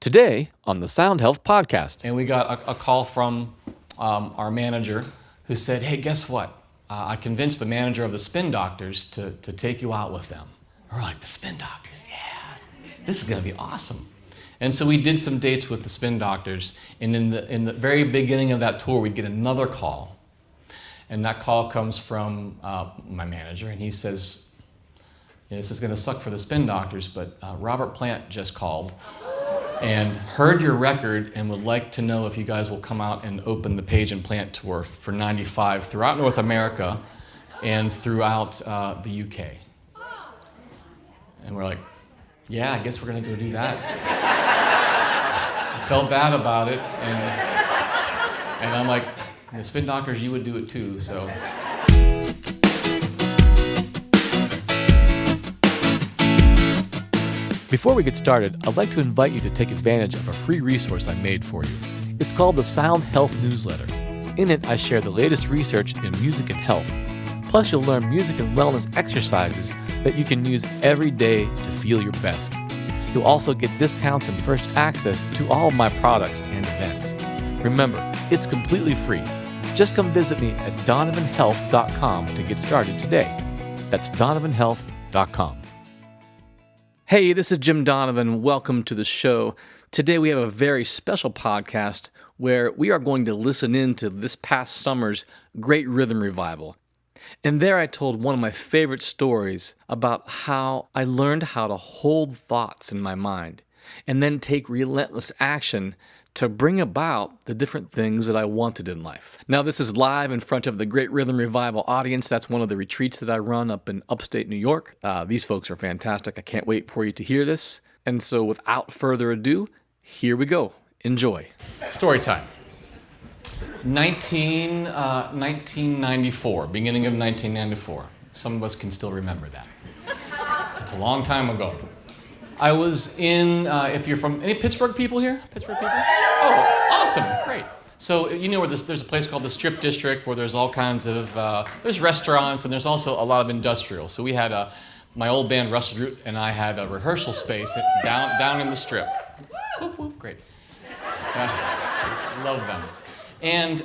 Today on the Sound Health podcast. And we got a call from our manager who said, hey, guess what? I convinced the manager of the spin doctors to take you out with them. We're like, the spin doctors, yeah, this is gonna be awesome. And so we did some dates with the spin doctors, and in the very beginning of that tour, we get another call. And that call comes from my manager, and he says, this is gonna suck for the spin doctors, but Robert Plant just called and heard your record and would like to know if you guys will come out and open the Page and Plant tour for 95 throughout North America and throughout the UK. And we're like, yeah, I guess we're gonna go do that. I felt bad about it, and I'm like, the spin doctors, you would do it too, so. Before we get started, I'd like to invite you to take advantage of a free resource I made for you. It's called the Sound Health newsletter. In it, I share the latest research in music and health. Plus, you'll learn music and wellness exercises that you can use every day to feel your best. You'll also get discounts and first access to all of my products and events. Remember, it's completely free. Just come visit me at donovanhealth.com to get started today. That's donovanhealth.com. Hey, this is Jim Donovan. Welcome to the show. Today we have a very special podcast where we are going to listen in to this past summer's Great Rhythm Revival. And there I told one of my favorite stories about how I learned how to hold thoughts in my mind and then take relentless action to bring about the different things that I wanted in life. Now, this is live in front of the Great Rhythm Revival audience. That's one of the retreats that I run up in upstate New York. These folks are fantastic. I can't wait for you to hear this. And so without further ado, here we go. Enjoy. Story time. 1994, beginning of 1994. Some of us can still remember that. It's a long time ago. I was in, if you're from, any Pittsburgh people here? Pittsburgh people? Oh, awesome, great. So you know where there's a place called the Strip District where there's all kinds of, there's restaurants and there's also a lot of industrial. So we had my old band Russell Root and I had a rehearsal space down in the Strip. Whoop, whoop, great. Love them. And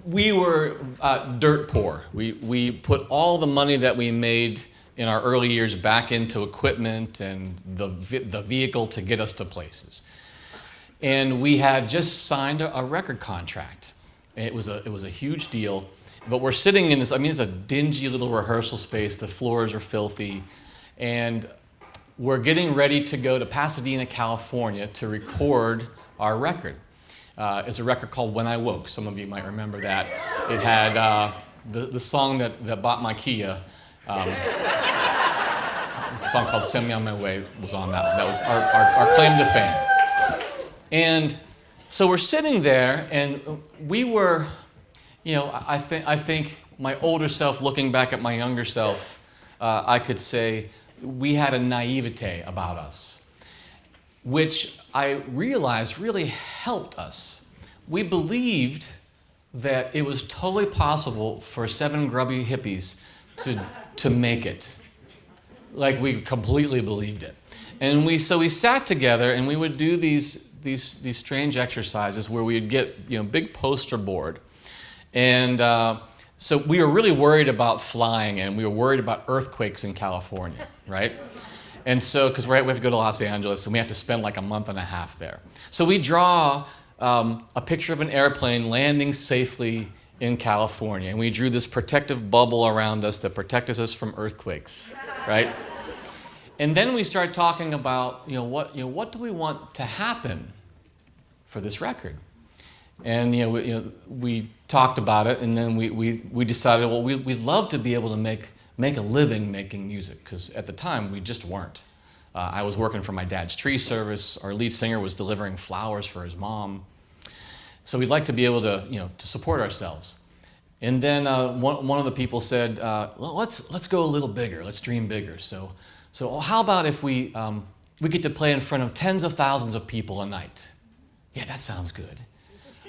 we were dirt poor. We put all the money that we made in our early years back into equipment and the vehicle to get us to places. And we had just signed a record contract. It was a huge deal, but we're sitting in this, it's a dingy little rehearsal space. The floors are filthy. And we're getting ready to go to Pasadena, California to record our record. It's a record called When I Woke. Some of you might remember that. It had the song that bought my Kia. A song called Send Me On My Way was on that one. That was our claim to fame. And so we're sitting there, and we were, I think my older self looking back at my younger self, I could say we had a naivete about us, which I realized really helped us. We believed that it was totally possible for 7 grubby hippies to make it. Like, we completely believed it. And so we sat together and we would do these strange exercises where we'd get big poster board. And so we were really worried about flying, and we were worried about earthquakes in California, right? And so, because we have to go to Los Angeles and we have to spend like a month and a half there. So we draw a picture of an airplane landing safely in California, and we drew this protective bubble around us that protected us from earthquakes, right? And then we started talking about what do we want to happen for this record, and we talked about it, and then we decided, well, we'd love to be able to make a living making music, because at the time we just weren't. I was working for my dad's tree service. Our lead singer was delivering flowers for his mom. So we'd like to be able to support ourselves. And then one of the people said, well, let's go a little bigger. Let's dream bigger. So how about if we get to play in front of tens of thousands of people a night? Yeah, that sounds good.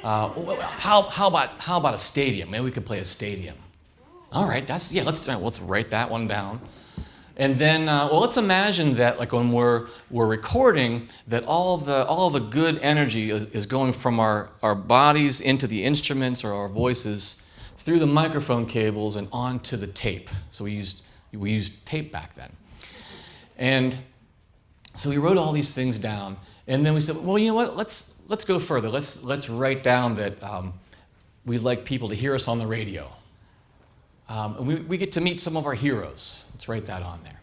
How about a stadium? Maybe we could play a stadium. All right, let's write that one down. And then, well, let's imagine that, like when we're recording, that all the good energy is going from our bodies into the instruments or our voices through the microphone cables and onto the tape. So we used tape back then. And so we wrote all these things down, and then we said, well, you know what? Let's go further. Let's write down that we'd like people to hear us on the radio. And we get to meet some of our heroes. Let's write that on there.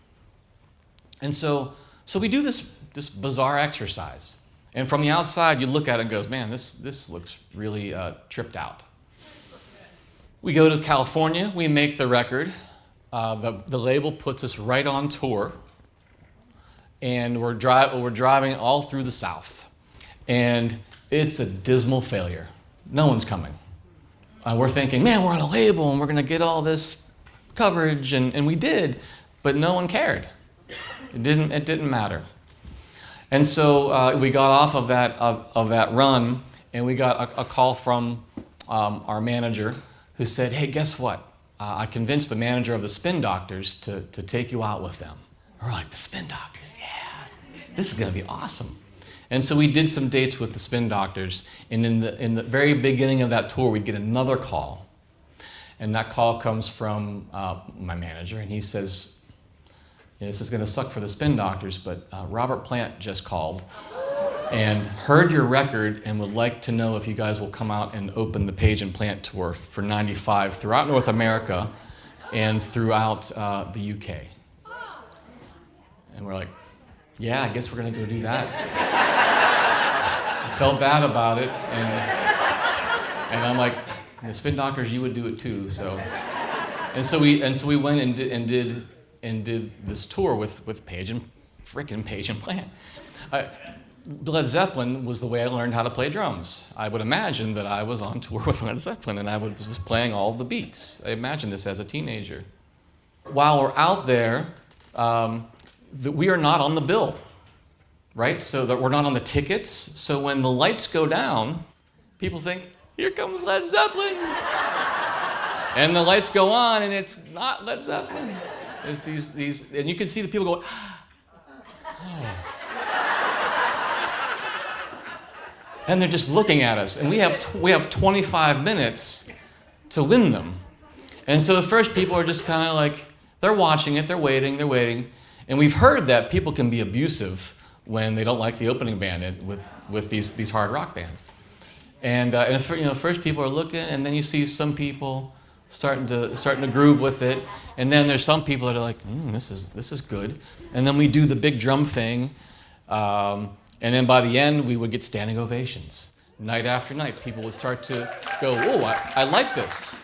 And so we do this bizarre exercise. And from the outside, you look at it and goes, man, this looks really tripped out. We go to California. We make the record. The label puts us right on tour. And we're driving all through the South. And it's a dismal failure. No one's coming. We're thinking, man, we're on a label and we're going to get all this coverage, and we did, but no one cared. It didn't matter. And so we got off of that run, and we got a call from our manager who said, hey, guess what? I convinced the manager of the Spin Doctors to take you out with them. We're like, the Spin Doctors, yeah, this is going to be awesome. And so we did some dates with the Spin Doctors, and in the very beginning of that tour, we get another call. And that call comes from my manager, and he says, this is going to suck for the Spin Doctors, but Robert Plant just called and heard your record and would like to know if you guys will come out and open the Page and Plant tour for 95 throughout North America and throughout the UK. And we're like, yeah, I guess we're going to go do that. I felt bad about it, and I'm like, the Spin Doctors, you would do it too. So we went and did this tour with Page and Plant. Led Zeppelin was the way I learned how to play drums. I would imagine that I was on tour with Led Zeppelin and I was playing all the beats. I imagined this as a teenager. While we're out there, we are not on the bill, right? So that we're not on the tickets. So when the lights go down, people think, here comes Led Zeppelin. And the lights go on and it's not Led Zeppelin. It's these, and you can see the people go, oh. And they're just looking at us. And we have 25 minutes to win them. And so at first people are just kind of like, they're watching it, they're waiting. And we've heard that people can be abusive when they don't like the opening band with these hard rock bands. And first people are looking, and then you see some people starting to groove with it, and then there's some people that are like, this is good. And then we do the big drum thing, and then by the end we would get standing ovations. Night after night, people would start to go, whoa, I like this.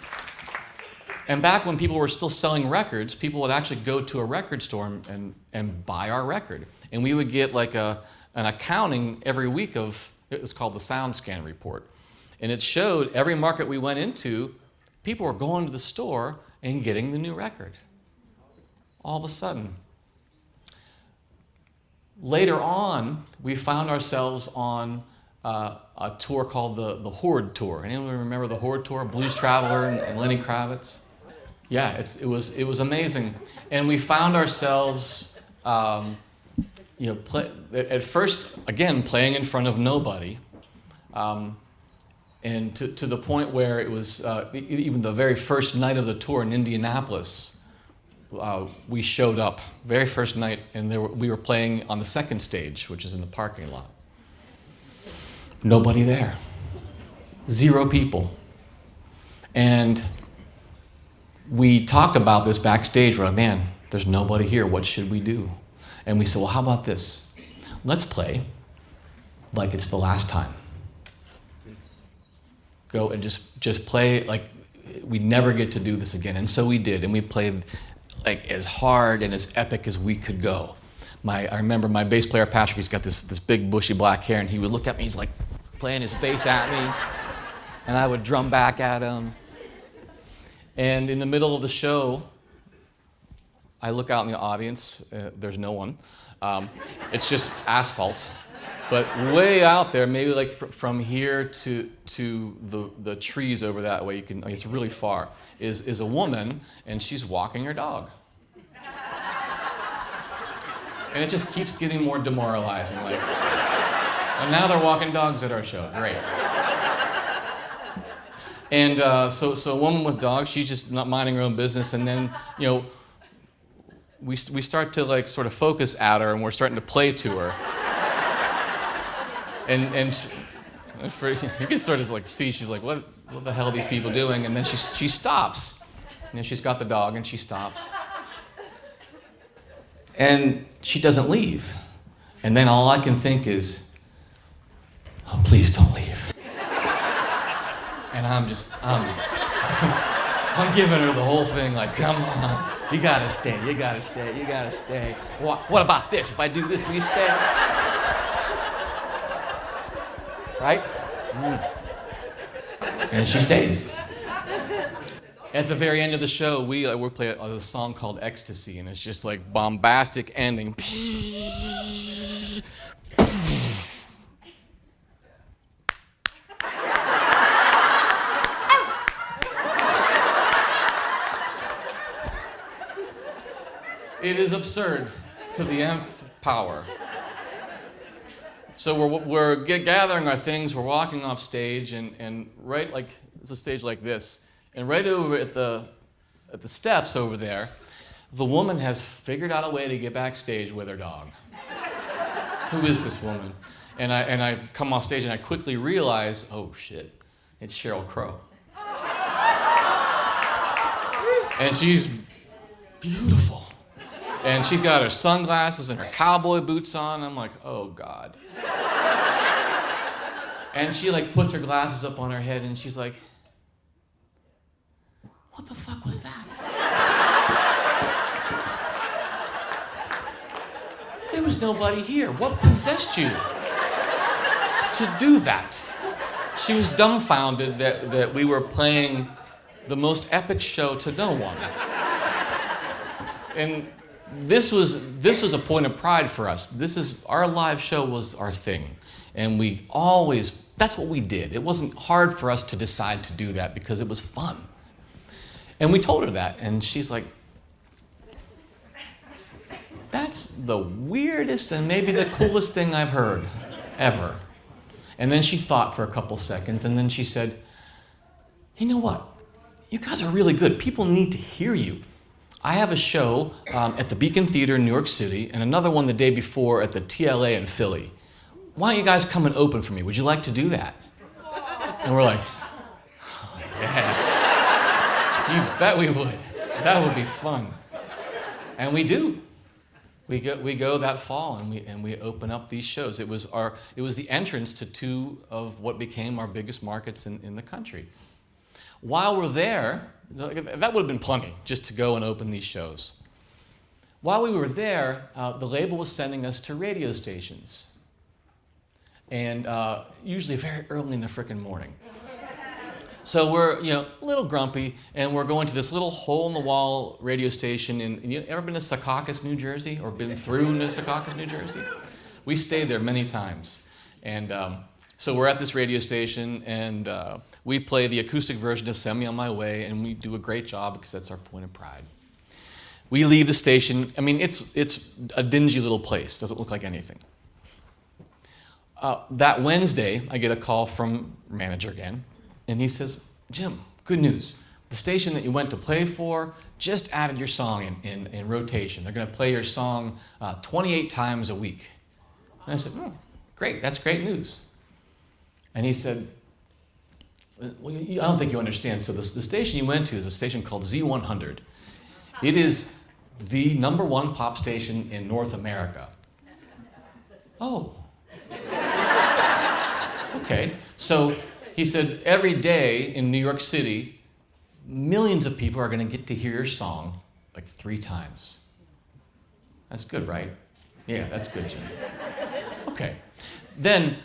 And back when people were still selling records, people would actually go to a record store and buy our record. And we would get like an accounting every week of, it was called the Sound Scan Report. And it showed every market we went into, people were going to the store and getting the new record. All of a sudden. Later on, we found ourselves on a tour called the Horde Tour. Anyone remember the Horde Tour? Blues Traveler and Lenny Kravitz? Yeah, it was amazing. And we found ourselves, at first, again, playing in front of nobody. And to the point where it was, even the very first night of the tour in Indianapolis, we showed up, very first night, and we were playing on the second stage, which is in the parking lot. Nobody there. 0 people. And we talked about this backstage. We're like, man, there's nobody here. What should we do? And we said, well, how about this? Let's play like it's the last time. Go and just play like we never get to do this again. And so we did, and we played like as hard and as epic as we could go. I remember my bass player Patrick, he's got this big bushy black hair, and he would look at me, he's like playing his bass at me, and I would drum back at him. And in the middle of the show, I look out in the audience, there's no one. It's just asphalt. But way out there, maybe like from here to the trees over that way, it's really far, is a woman, and she's walking her dog. And it just keeps getting more demoralizing. Like, and now they're walking dogs at our show. Great. And so a woman with dogs, she's just not minding her own business. And then, you know, we start to like sort of focus at her, and we're starting to play to her. And you can sort of like see, she's like, what the hell are these people doing? And then she stops. You know, she's got the dog, and she stops. And she doesn't leave. And then all I can think is, oh, please don't leave. And I'm giving her the whole thing, like, come on, you gotta stay, you gotta stay, you gotta stay. What about this? If I do this, will you stay? Right? And she stays. At the very end of the show, we play a song called Ecstasy, and it's just like bombastic ending. It is absurd to the nth power. So we're gathering our things, we're walking off stage, and right, like, it's a stage like this, and right over at the steps over there, the woman has figured out a way to get backstage with her dog. Who is this woman? And I come off stage and I quickly realize, oh shit, it's Sheryl Crow. And she's beautiful. And she got her sunglasses and her cowboy boots on. I'm like, oh God. And she like puts her glasses up on her head and she's like, what the fuck was that? There was nobody here. What possessed you to do that? She was dumbfounded that we were playing the most epic show to no one. And this was a point of pride for us. Our live show was our thing. And that's what we did. It wasn't hard for us to decide to do that because it was fun. And we told her that, and she's like, that's the weirdest and maybe the coolest thing I've heard ever. And then she thought for a couple seconds, and then she said, you know what? You guys are really good. People need to hear you. I have a show at the Beacon Theater in New York City and another one the day before at the TLA in Philly. Why don't you guys come and open for me? Would you like to do that? And we're like, oh, yeah. You bet we would. That would be fun. And we do. We go that fall and we open up these shows. It was the entrance to two of what became our biggest markets in the country. While we're there, that would have been plenty just to go and open these shows. While we were there, the label was sending us to radio stations. And usually very early in the frickin' morning. So we're, a little grumpy, and we're going to this little hole-in-the-wall radio station you ever been to Secaucus, New Jersey, or been through Secaucus, New Jersey? We stayed there many times. And so we're at this radio station, and we play the acoustic version of Send Me On My Way, and we do a great job because that's our point of pride. We leave the station. I mean, it's a dingy little place. Doesn't look like anything. That Wednesday, I get a call from manager again, and he says, Jim, good news. The station that you went to play for just added your song in rotation. They're going to play your song 28 times a week. And I said, oh, great, that's great news. And he said, well, I don't think you understand. So the station you went to is a station called Z100. It is the #1 pop station in North America. Oh. Okay, so he said every day in New York City, millions of people are going to get to hear your song like 3 times. That's good, right? Yeah, that's good, Jim. Okay. Then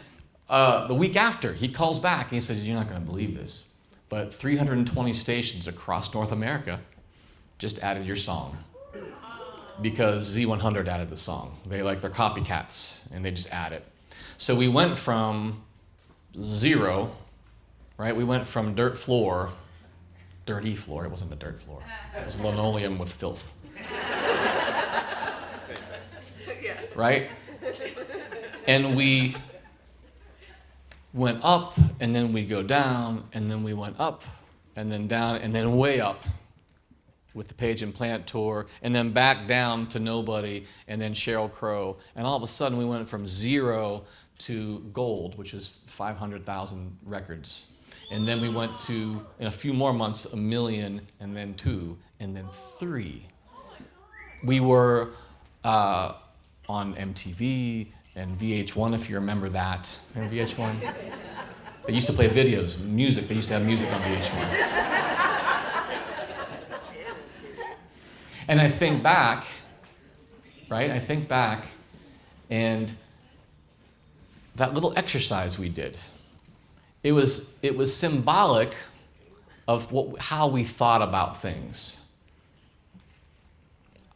the week after, he calls back and he says, you're not going to believe this, but 320 stations across North America just added your song because Z100 added the song. They're copycats, and they just add it. So we went from 0, right? We went from dirty floor, it wasn't a dirt floor. It was linoleum with filth. right? And we went up, and then we'd go down, and then we went up, and then down, and then way up with the Page and Plant tour, and then back down to nobody, and then Sheryl Crow. And all of a sudden, we went from 0 to gold, which is 500,000 records. And then we went to, in a few more months, 1 million, and then 2, and then 3. We were on MTV and VH1, if you remember that. Remember VH1? They used to play videos, music. They used to have music on VH1. And I think back, right? I think back, and that little exercise we did, it was symbolic of how we thought about things.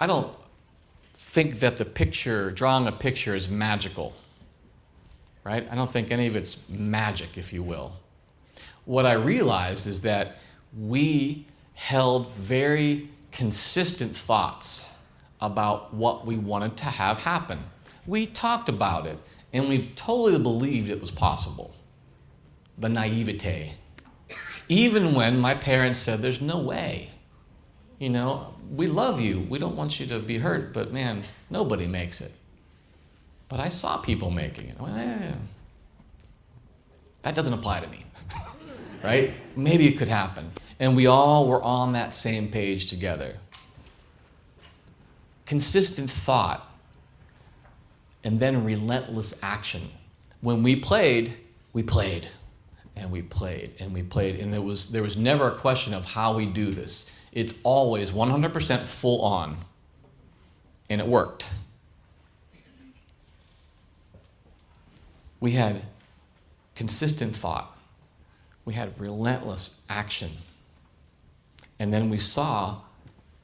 I don't think that drawing a picture is magical, right? I don't think any of it's magic, if you will. What I realized is that we held very consistent thoughts about what we wanted to have happen. We talked about it, and we totally believed it was possible. The naivete. Even when my parents said, there's no way. You know, we love you. We don't want you to be hurt, but man, nobody makes it. But I saw people making it. Well, that doesn't apply to me, right? Maybe it could happen. And we all were on that same page together. Consistent thought, and then relentless action. When we played, and we played, and we played, and there was never a question of how we do this. It's always 100% full on, and it worked. We had consistent thought. We had relentless action. And then we saw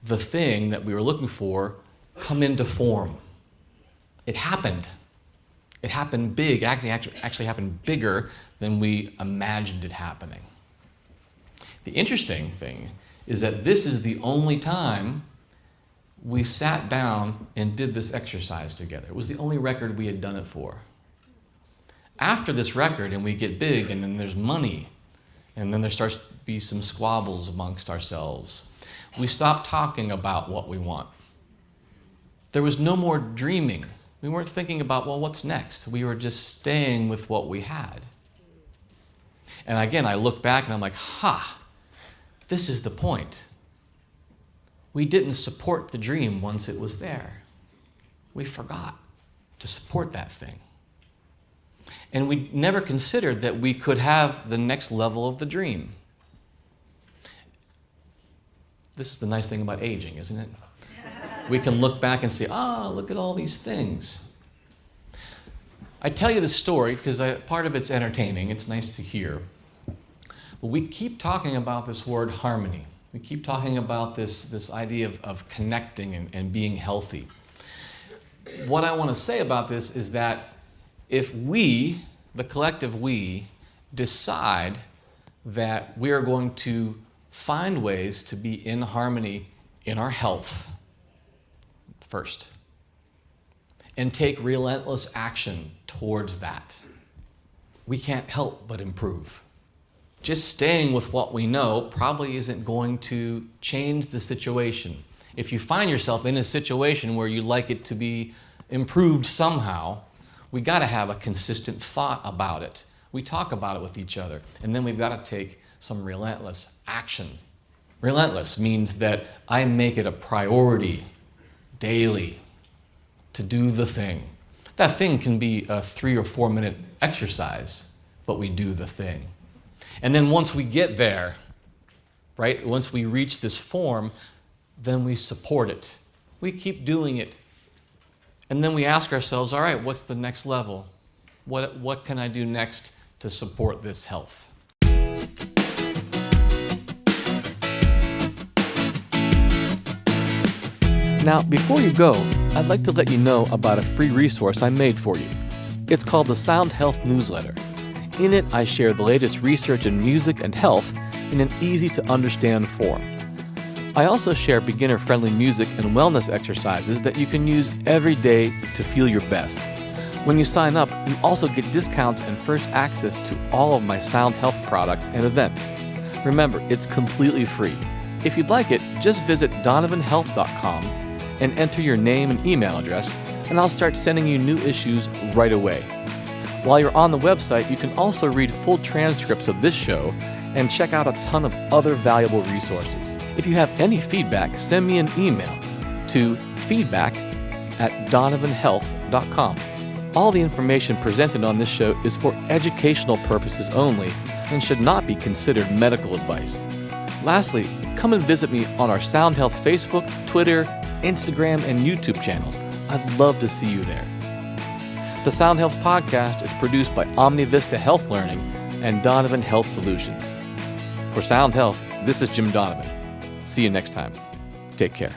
the thing that we were looking for come into form. It happened. It happened big, actually happened bigger than we imagined it happening. The interesting thing is that this is the only time we sat down and did this exercise together. It was the only record we had done it for. After this record, and we get big, and then there's money, and then there starts to be some squabbles amongst ourselves, we stopped talking about what we want. There was no more dreaming. We weren't thinking about, well, what's next? We were just staying with what we had. And again, I look back and I'm like, this is the point. We didn't support the dream once it was there. We forgot to support that thing. And we never considered that we could have the next level of the dream. This is the nice thing about aging, isn't it? We can look back and say, look at all these things. I tell you this story because part of it's entertaining. It's nice to hear. But we keep talking about this word harmony. We keep talking about this idea of connecting and being healthy. What I want to say about this is that if we, the collective we, decide that we are going to find ways to be in harmony in our health first, and take relentless action towards that, we can't help but improve. Just staying with what we know probably isn't going to change the situation. If you find yourself in a situation where you'd like it to be improved somehow, we got to have a consistent thought about it. We talk about it with each other, and then we've got to take some relentless action. Relentless means that I make it a priority daily to do the thing. That thing can be a 3 or 4 minute exercise, but we do the thing. And then once we get there, right, once we reach this form, then we support it. We keep doing it. And then we ask ourselves, all right, what's the next level? What can I do next to support this health? Now, before you go, I'd like to let you know about a free resource I made for you. It's called the SoundHealth newsletter. In it, I share the latest research in music and health in an easy-to-understand form. I also share beginner-friendly music and wellness exercises that you can use every day to feel your best. When you sign up, you also get discounts and first access to all of my Sound Health products and events. Remember, it's completely free. If you'd like it, just visit donovanhealth.com and enter your name and email address, and I'll start sending you new issues right away. While you're on the website, you can also read full transcripts of this show and check out a ton of other valuable resources. If you have any feedback, send me an email to feedback@donovanhealth.com. All the information presented on this show is for educational purposes only and should not be considered medical advice. Lastly, come and visit me on our Sound Health Facebook, Twitter, Instagram, and YouTube channels. I'd love to see you there. The Sound Health podcast is produced by OmniVista Health Learning and Donovan Health Solutions. For Sound Health, this is Jim Donovan. See you next time. Take care.